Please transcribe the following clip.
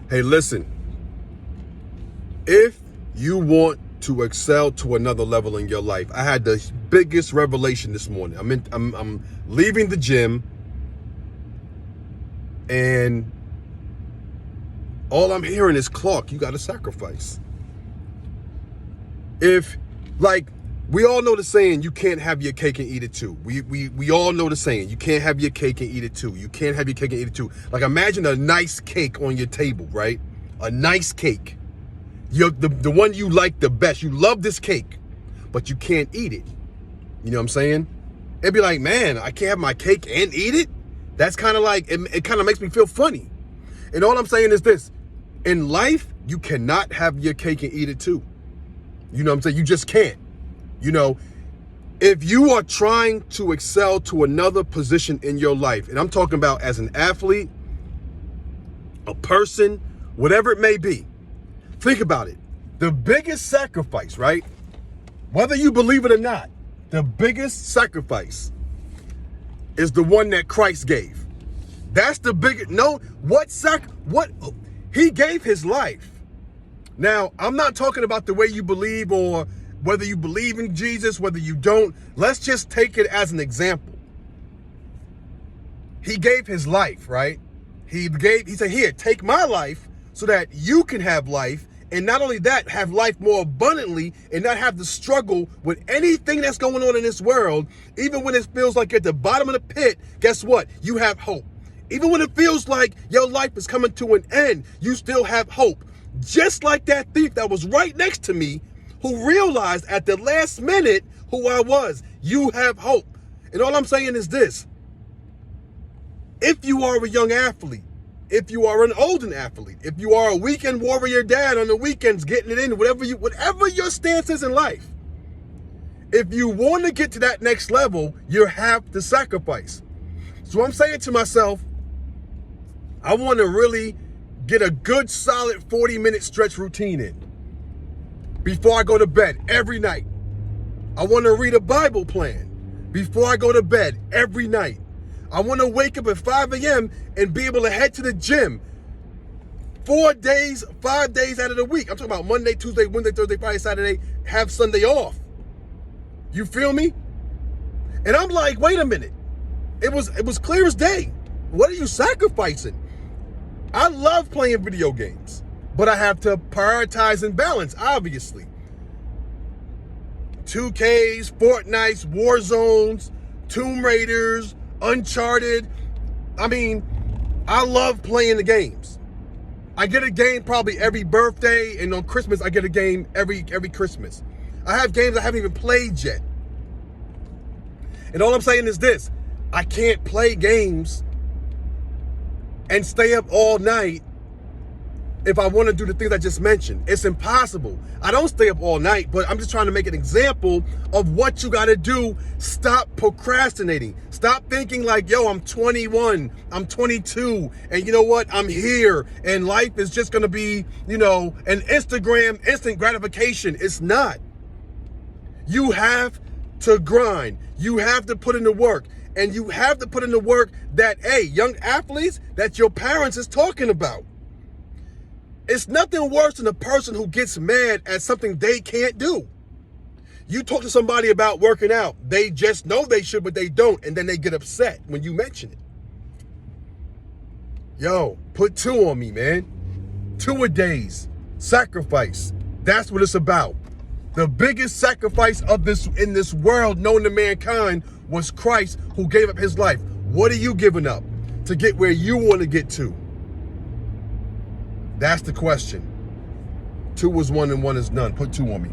Hey, listen, if you want to excel to another level in your life, I had the biggest revelation this morning. I'm leaving the gym, and all I'm hearing is, Clark, you got to sacrifice. We all know the saying, you can't have your cake and eat it too. We all know the saying, you can't have your cake and eat it too. You can't have your cake and eat it too. Like, imagine a nice cake on your table, right? A nice cake. The one you like the best. You love this cake, but you can't eat it. You know what I'm saying? It'd be like, man, I can't have my cake and eat it? That's kind of like, it kind of makes me feel funny. And all I'm saying is this. In life, you cannot have your cake and eat it too. You know what I'm saying? You just can't. You know, if you are trying to excel to another position in your life, and I'm talking about as an athlete, a person, whatever it may be, think about it. The biggest sacrifice, right? Whether you believe it or not, the biggest sacrifice is the one that Christ gave. That's the biggest, he gave his life. Now, I'm not talking about the way you believe or whether you believe in Jesus, whether you don't. Let's just take it as an example. He gave his life, right? He said, here, take my life so that you can have life. And not only that, have life more abundantly and not have to struggle with anything that's going on in this world. Even when it feels like you're at the bottom of the pit, guess what? You have hope. Even when it feels like your life is coming to an end, you still have hope. Just like that thief that was right next to me, who realized at the last minute who I was. You have hope. And all I'm saying is this. If you are a young athlete, if you are an older athlete, if you are a weekend warrior dad on the weekends getting it in, whatever your stance is in life, if you want to get to that next level, you have to sacrifice. So I'm saying to myself, I want to really get a good solid 40-minute stretch routine in before I go to bed every night. I want to read a Bible plan before I go to bed every night. I want to wake up at 5 a.m. and be able to head to the gym 5 days out of the week. I'm talking about Monday, Tuesday, Wednesday, Thursday, Friday, Saturday, have Sunday off. You feel me? And I'm like, wait a minute. It was clear as day. What are you sacrificing? I love playing video games, but I have to prioritize and balance, obviously. 2Ks, Fortnites, Warzones, Tomb Raiders, Uncharted. I mean, I love playing the games. I get a game probably every birthday, and on Christmas, I get a game every Christmas. I have games I haven't even played yet. And all I'm saying is this. I can't play games and stay up all night if I want to do the things I just mentioned. It's impossible. I don't stay up all night, but I'm just trying to make an example of what you got to do. Stop procrastinating. Stop thinking like, yo, I'm 21, I'm 22, and you know what? I'm here, and life is just going to be, an Instagram instant gratification. It's not. You have to grind. You have to put in the work. And you have to put in the work that, hey, young athletes, that your parents is talking about. It's nothing worse than a person who gets mad at something they can't do. You talk to somebody about working out. They just know they should, but they don't. And then they get upset when you mention it. Yo, put 2 on me, man. 2 a days. Sacrifice. That's what it's about. The biggest sacrifice in this world known to mankind was Christ, who gave up his life. What are you giving up to get where you want to get to? That's the question. 2 is 1 and 1 is none. Put 2 on me.